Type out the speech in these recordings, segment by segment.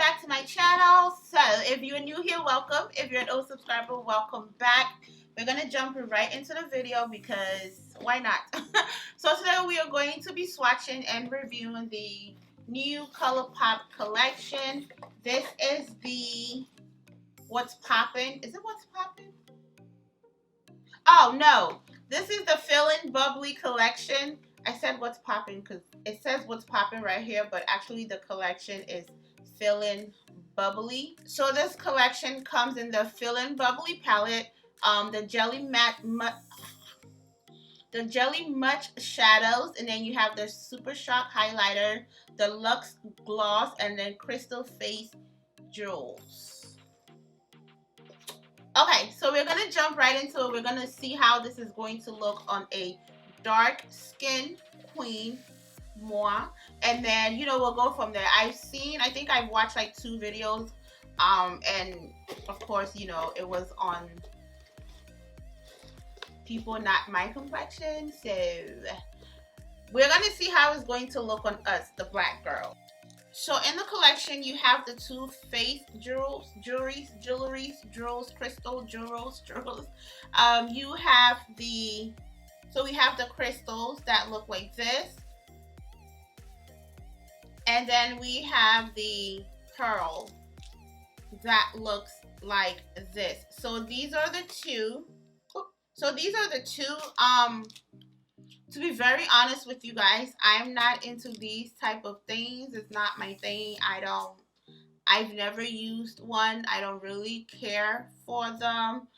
back to my channel. So if you're new here, welcome. If you're an old subscriber, welcome back. We're gonna jump right into the video because why not? So today we are going to be swatching and reviewing the new Colourpop collection. This is the What's Poppin'. Is it What's Poppin'? Oh no, this is the Feelin Bubbly collection. I said What's Poppin' because it says What's Poppin' right here, but actually the collection is Feelin Bubbly. So this collection comes in the Feelin Bubbly palette, the Jelly Much shadows, and then you have the Super Shock highlighter, the Luxe gloss, and then Crystal Face jewels. Okay, so we're gonna jump right into it. We're gonna see how this is going to look on a dark skin queen, moi, and then we'll go from there. I think I've watched like 2 videos, and of course it was on people not my complexion, so we're gonna see how it's going to look on us, the black girl. So in the collection, you have the 2 face jewels, crystal jewels. You have we have the crystals that look like this. And then we have the pearl that looks like this. So these are the two. To be very honest with you guys, I'm not into these type of things. It's not my thing. I've never used one. I don't really care for them.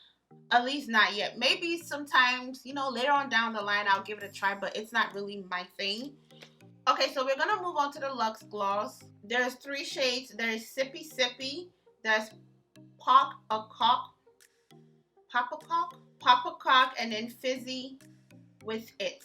At least not yet. Maybe sometimes, later on down the line, I'll give it a try, but it's not really my thing. Okay, so we're gonna move on to the Luxe gloss. There's 3 shades. There's Sippy Sippy. There's Pop a Cock, and then Fizzy with it.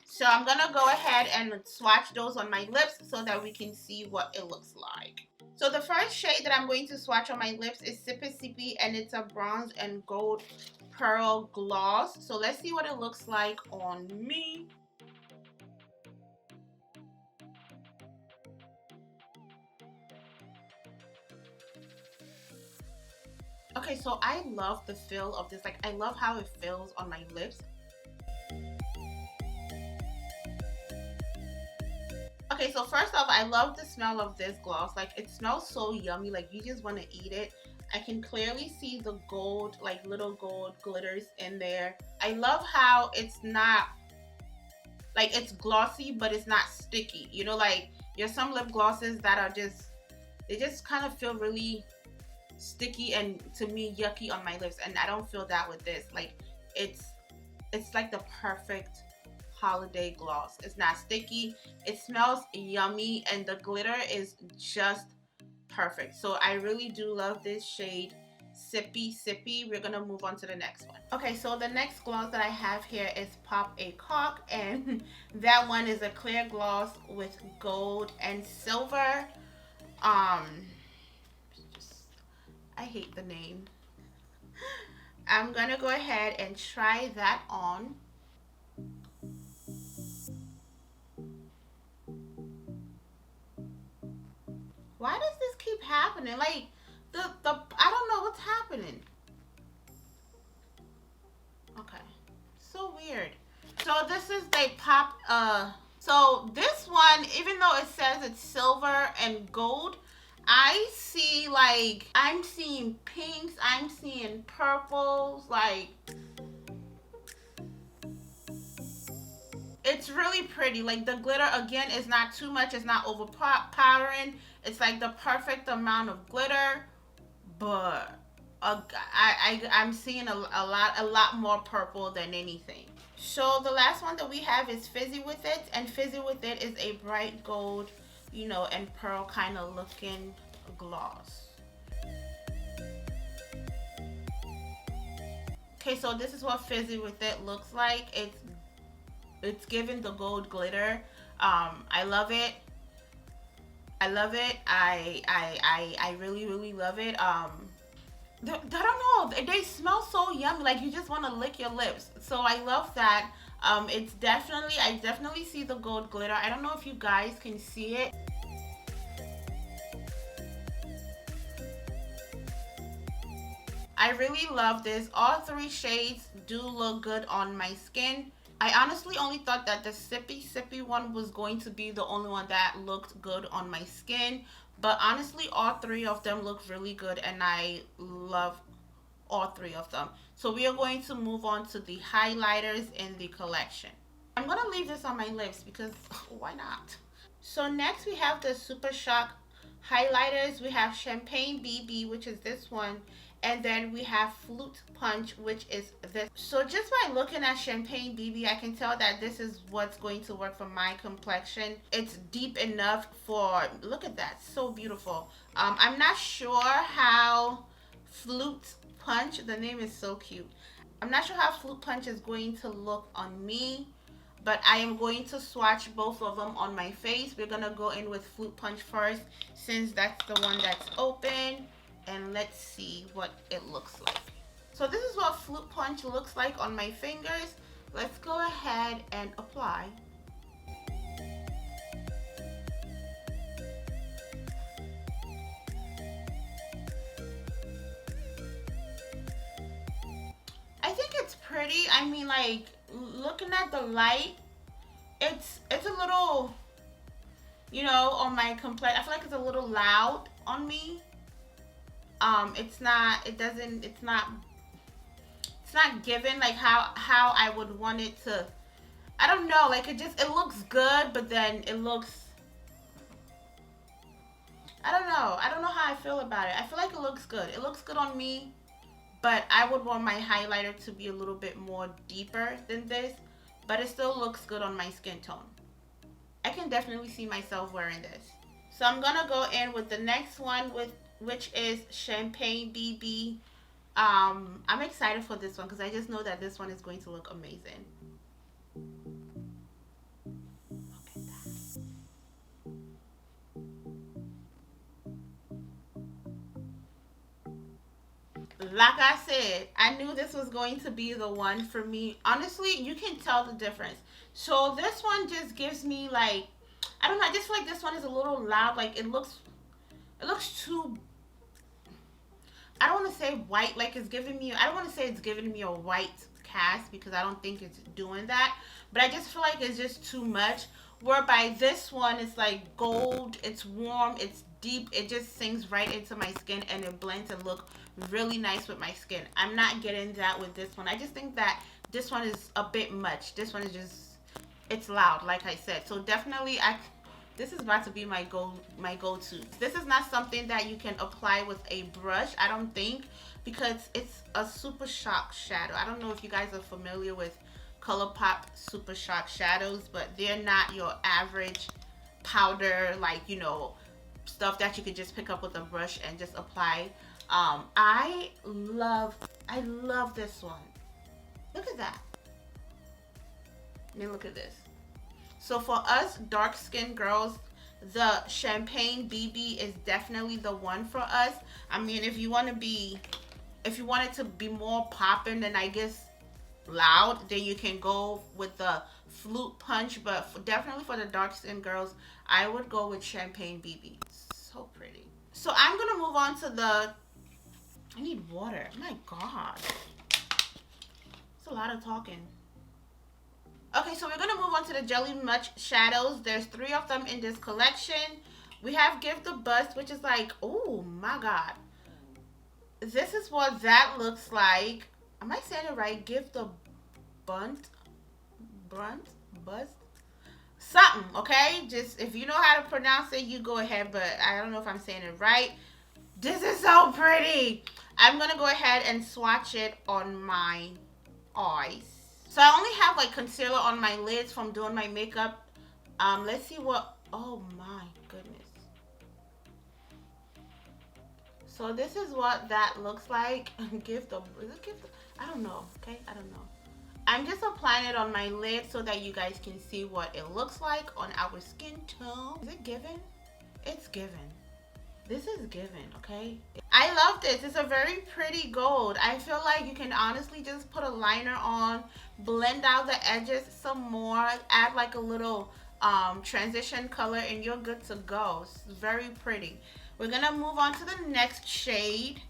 So I'm gonna go ahead and swatch those on my lips so that we can see what it looks like. So the first shade that I'm going to swatch on my lips is Sippy Sippy, and it's a bronze and gold pearl gloss. So let's see what it looks like on me. Okay, so I love the feel of this. Like, I love how it feels on my lips. Okay, so first off, I love the smell of this gloss. Like, it smells so yummy. Like, you just want to eat it. I can clearly see the gold, like little gold glitters in there. I love how it's not, like, it's glossy, but it's not sticky. Like, there's some lip glosses that are they just kind of feel really sticky and, to me, yucky on my lips. And I don't feel that with this. Like, it's like the perfect holiday gloss. It's not sticky, it smells yummy, and the glitter is just perfect. So I really do love this shade, Sippy Sippy. We're gonna move on to the next one. Okay, so the next gloss that I have here is Pop a Cock, and that one is a clear gloss with gold and silver. I hate the name. I'm gonna go ahead and try that on. Why does this keep happening? Like, I don't know what's happening. Okay, so weird. So this is the Pop, so this one, even though it says it's silver and gold, I see, like, I'm seeing pinks, I'm seeing purples, like, it's really pretty. Like, the glitter, again, is not too much, it's not overpowering. It's like the perfect amount of glitter, but I'm seeing a lot more purple than anything. So the last one that we have is Fizzy with it, and Fizzy with it is a bright gold, and pearl kind of looking gloss. Okay, so this is what Fizzy with it looks like. It's giving the gold glitter. I love it. I love it. I really love it. I don't know. They smell so yummy. Like, you just want to lick your lips. So I love that. I definitely see the gold glitter. I don't know if you guys can see it. I really love this. All three shades do look good on my skin. I honestly only thought that the sippy one was going to be the only one that looked good on my skin. But honestly, all three of them look really good and I love all three of them. So we are going to move on to the highlighters in the collection. I'm going to leave this on my lips because why not? So next we have the Super Shock highlighters. We have Champagne BB, which is this one. And then we have Flute Punch, which is this. So just by looking at Champagne BB, I can tell that this is what's going to work for my complexion. It's deep enough for, look at that, so beautiful. I'm not sure how Flute Punch, the name is so cute. I'm not sure how Flute Punch is going to look on me, but I am going to swatch both of them on my face. We're gonna go in with Flute Punch first since that's the one that's open, and let's see what it looks like. So this is what Flute Punch looks like on my fingers. Let's go ahead and apply. I think it's pretty. I mean, like, looking at the light, it's a little, you know, on my complexion. I feel like it's a little loud on me. It's not, it doesn't, it's not given like how I would want it to. I don't know, like it looks good, but then it looks, I don't know. I don't know how I feel about it. I feel like it looks good. It looks good on me, but I would want my highlighter to be a little bit more deeper than this, but it still looks good on my skin tone. I can definitely see myself wearing this. So I'm gonna go in with the next one, which is Champagne BB. I'm excited for this one because I just know that this one is going to look amazing. Like I said, I knew this was going to be the one for me. Honestly, you can tell the difference. So this one just gives me like, I don't know, I just feel like this one is a little loud. Like it looks too, I don't want to say white, like it's giving me, I don't want to say it's giving me a white cast because I don't think it's doing that. But I just feel like it's just too much. Whereby this one is like gold, it's warm, it's deep, it just sinks right into my skin and it blends and look really nice with my skin. I'm not getting that with this one. I just think that this one is a bit much. This one is just, it's loud, like I said. So definitely this is about to be my go-to. This is not something that you can apply with a brush, I don't think, because it's a Super Shock shadow. I don't know if you guys are familiar with Colourpop Super Shock shadows, but they're not your average powder, like, you know, stuff that you could just pick up with a brush and just apply. I love this one. Look at that. And then look at this. So for us dark skinned girls, the Champagne BB is definitely the one for us. I mean, if you want it to be more popping than I guess loud, then you can go with the Flute Punch. But definitely for the dark skinned girls, I would go with Champagne BB. So pretty. So I'm gonna move on to the, I need water. My God. It's a lot of talking. Okay, so we're going to move on to the Jelly Much shadows. There's 3 of them in this collection. We have Give the Bust, which is like, oh my God. This is what that looks like. Am I saying it right? Give the Bust? Something, okay? Just, if you know how to pronounce it, you go ahead, but I don't know if I'm saying it right. This is so pretty. I'm going to go ahead and swatch it on my eyes. So I only have like concealer on my lids from doing my makeup. Let's see what, oh my goodness. So this is what that looks like. I don't know, okay? I don't know. I'm just applying it on my lid so that you guys can see what it looks like on our skin tone. Is it given? It's given. This is given, okay? I love this. It's a very pretty gold. I feel like you can honestly just put a liner on, blend out the edges some more, add like a little transition color, and you're good to go. It's very pretty. We're gonna move on to the next shade,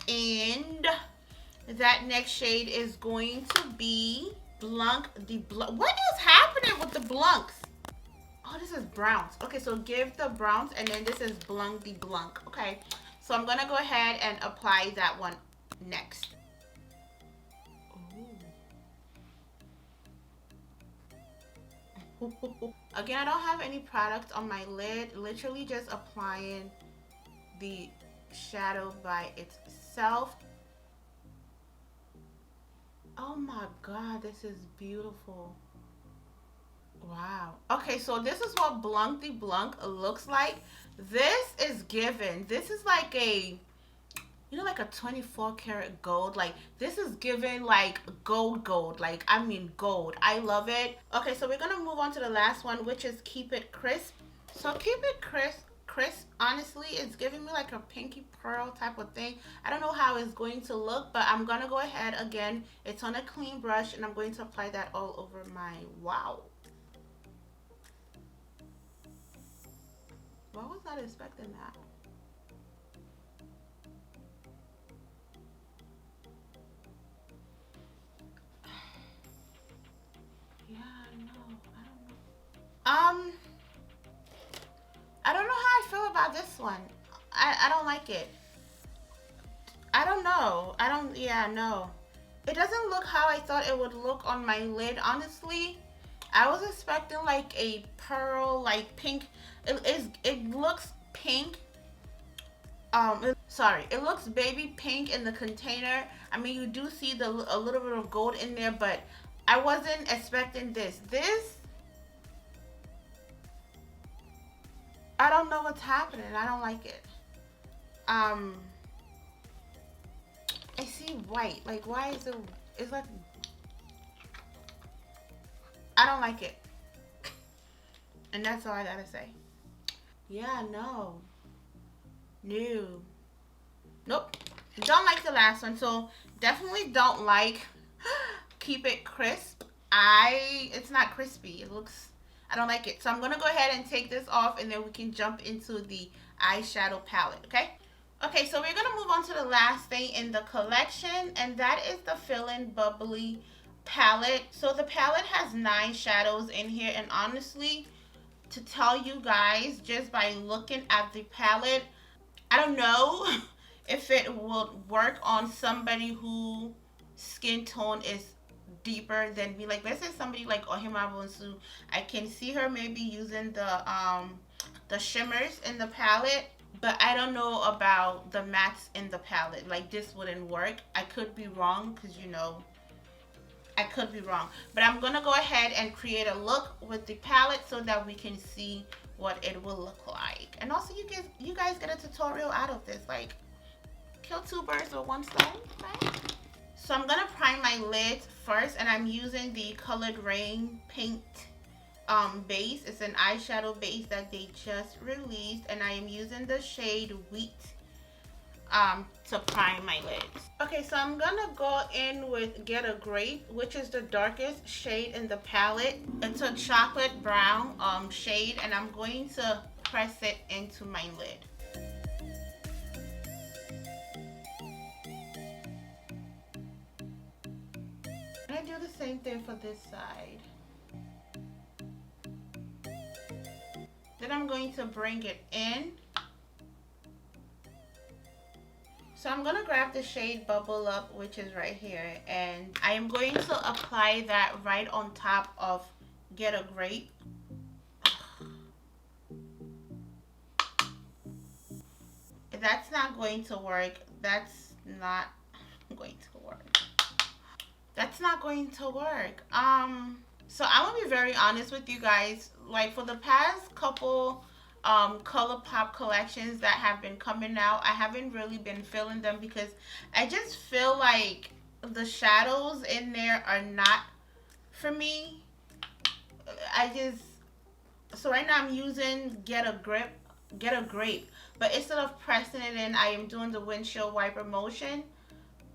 and That next shade is going to be Blanc de Blanc. What is happening with the Blancs? Oh, this is browns. Okay, so give the browns, and then this is Blanc de Blanc. Okay, so I'm gonna go ahead and apply that one next. Ooh. Again, I don't have any product on my lid. Literally just applying the shadow by itself. Oh my god, this is beautiful. Wow. Okay, so this is what Blanc de Blanc looks like. This is given. This is like a, you know, like a 24 karat gold. Like, this is given like gold. Like, I mean gold. I love it. Okay, so we're gonna move on to the last one, which is Keep It Crisp. So Keep It Crisp, honestly, it's giving me like a pinky pearl type of thing. I don't know how it's going to look, but I'm gonna go ahead again. It's on a clean brush, and I'm going to apply that all over my, wow. Well, I was not expecting that. Yeah, I know. I don't know how I feel about this one. I don't like it. I don't know. Yeah, no. It doesn't look how I thought it would look on my lid, honestly. I was expecting like a pearl, like pink. It looks pink. Sorry, it looks baby pink in the container. I mean, you do see a little bit of gold in there, but I wasn't expecting this. I don't know what's happening. I don't like it. I see white. Like, why is it? It's like, I don't like it. And that's all I gotta say. Yeah, no. No. Nope. Don't like the last one. So definitely don't like Keep It Crisp. It's not crispy. It looks, I don't like it. So I'm gonna go ahead and take this off, and then we can jump into the eyeshadow palette, okay? Okay, so we're gonna move on to the last thing in the collection, and that is the Feelin Bubbly palette. So the palette has 9 shadows in here, and honestly, to tell you guys, just by looking at the palette, I don't know if it would work on somebody who skin tone is deeper than me. Like, let's say somebody like Ohima Bonsu, I can see her maybe using the shimmers in the palette, but I don't know about the mattes in the palette. Like, this wouldn't work. I could be wrong, because you know, I could be wrong. But I'm gonna go ahead and create a look with the palette so that we can see what it will look like. And also, you guys get a tutorial out of this. Like, kill 2 birds with 1 stone, right? So I'm gonna prime my lids first, and I'm using the Colored Rain paint base. It's an eyeshadow base that they just released, and I am using the shade Wheat to prime my lids. Okay, so I'm gonna go in with Get a Grape, which is the darkest shade in the palette. It's a chocolate brown shade, and I'm going to press it into my lid. And I do the same thing for this side. Then I'm going to bring it in. So I'm going to grab the shade Bubble Up, which is right here, and I am going to apply that right on top of Get a Grape. That's not going to work. That's not going to work. That's not going to work. So I'm gonna be very honest with you guys. Like, for the past couple Colourpop collections that have been coming out, I haven't really been feeling them, because I just feel like the shadows in there are not for me. So right now I'm using Get a Grape, but instead of pressing it in, I am doing the windshield wiper motion.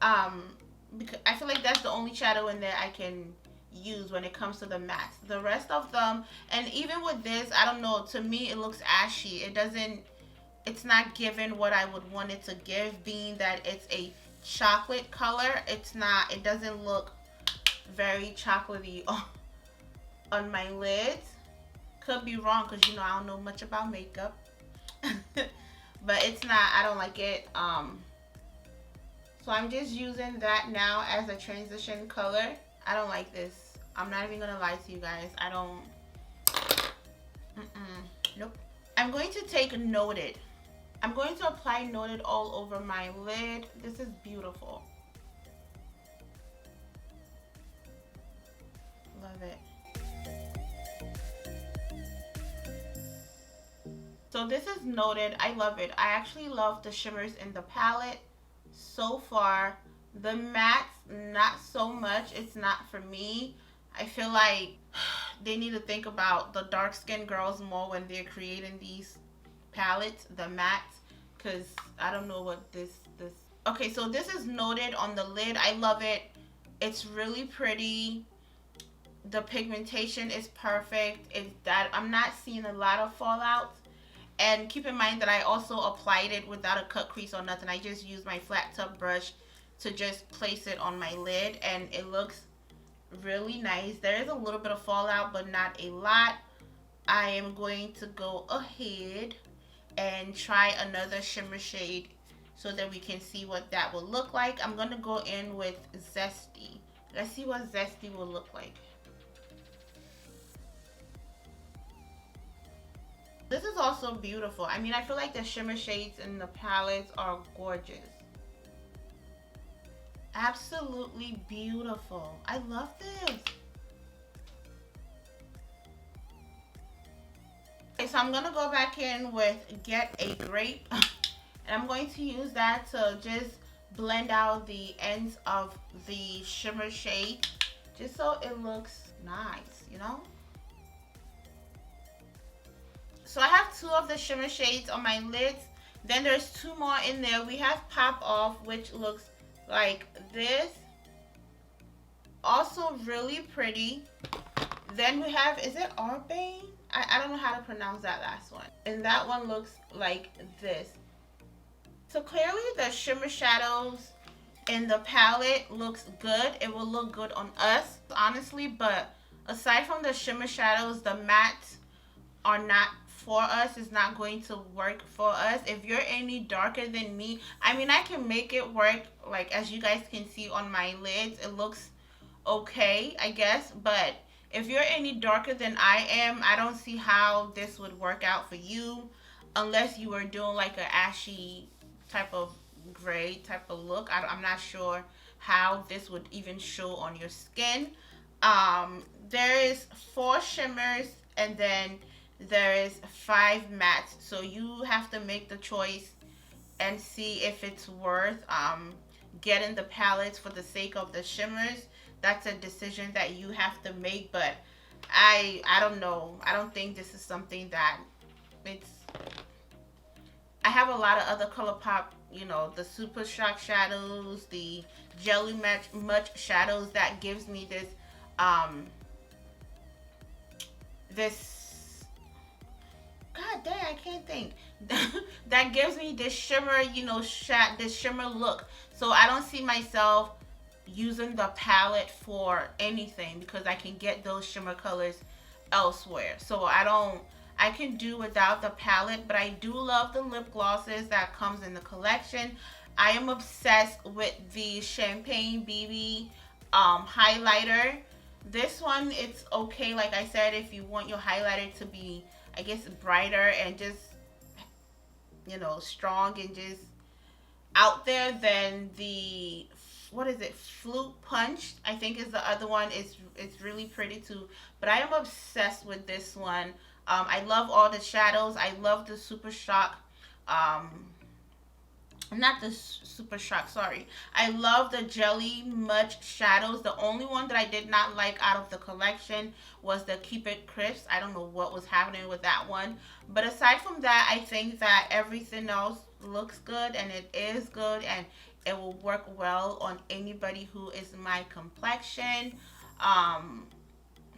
Because I feel like that's the only shadow in there I can use when it comes to the mattes. The rest of them, and even with this, I don't know, to me it looks ashy. It's not giving what I would want it to give, being that it's a chocolate color. It's not, it doesn't look very chocolatey on my lids. Could be wrong because you know I don't know much about makeup. But it's not, I don't like it. So I'm just using that now as a transition color. I don't like this. I'm not even gonna lie to you guys. I don't, nope. I'm going to take Noted. I'm going to apply Noted all over my lid. This is beautiful. Love it. So this is Noted. I love it. I actually love the shimmers in the palette so far. The mattes, not so much. It's not for me. I feel like they need to think about the dark skinned girls more when they're creating these palettes, the mattes, because I don't know what this. Okay, so this is Noted on the lid. I love it. It's really pretty. The pigmentation is perfect. It's that I'm not seeing a lot of fallouts. And keep in mind that I also applied it without a cut crease or nothing. I just used my flat tip brush to just place it on my lid, and it looks really nice. There is a little bit of fallout, but not a lot. I am going to go ahead and try another shimmer shade so that we can see what that will look like. I'm going to go in with Zesty. Let's see what Zesty will look like. This is also beautiful. I mean, I feel like the shimmer shades in the palettes are gorgeous. Absolutely beautiful. I love this. Okay, so I'm going to go back in with Get a Grape. And I'm going to use that to just blend out the ends of the shimmer shade. Just so it looks nice, you know? So I have two of the shimmer shades on my lids. Then there's two more in there. We have Pop Off, which looks like this. Also really pretty. Then we have, is it Arbane? I don't know how to pronounce that last one. And that one looks like this. So clearly the shimmer shadows in the palette looks good. It will look good on us, honestly. But aside from the shimmer shadows, the mattes are not for us. It's not going to work for us. If you're any darker than me, I mean, I can make it work. Like, as you guys can see on my lids, it looks okay, I guess. But if you're any darker than I am, I don't see how this would work out for you unless you were doing like an ashy type of gray type of look. I'm not sure how this would even show on your skin. There is 4 shimmers and then there is 5 mattes, so you have to make the choice and see if it's worth getting the palettes for the sake of the shimmers. That's a decision that you have to make, but I don't know. I don't think this is something that I have a lot of other Colourpop, you know, the Super Shock shadows, the Jelly Much shadows that gives me this God dang, I can't think. That gives me this shimmer, you know, this shimmer look. So I don't see myself using the palette for anything because I can get those shimmer colors elsewhere. So I can do without the palette, but I do love the lip glosses that comes in the collection. I am obsessed with the Champagne BB highlighter. This one, it's okay, like I said, if you want your highlighter to be, I guess, brighter and just, you know, strong and just out there, than the, what is it, Flute Punch, I think is the other one. It's really pretty too, but I am obsessed with this one. I love all the shadows. I love the Super Shock, not the Super Shock, sorry. I love the Jelly Much shadows. The only one that I did not like out of the collection was the Keep It Crisp. I don't know what was happening with that one. But aside from that, I think that everything else looks good, and it is good, and it will work well on anybody who is my complexion.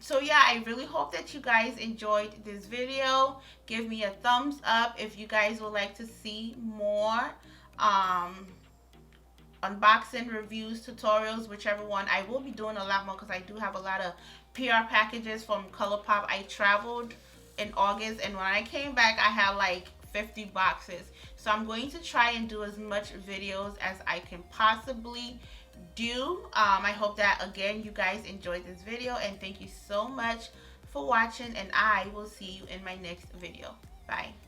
So yeah, I really hope that you guys enjoyed this video. Give me a thumbs up if you guys would like to see more. unboxing, reviews, tutorials, whichever one. I will be doing a lot more because I do have a lot of PR packages from Colourpop. I traveled in August, and when I came back, I had like 50 boxes. So I'm going to try and do as much videos as I can possibly do. I hope that, again, you guys enjoyed this video, and thank you so much for watching, and I will see you in my next video. Bye.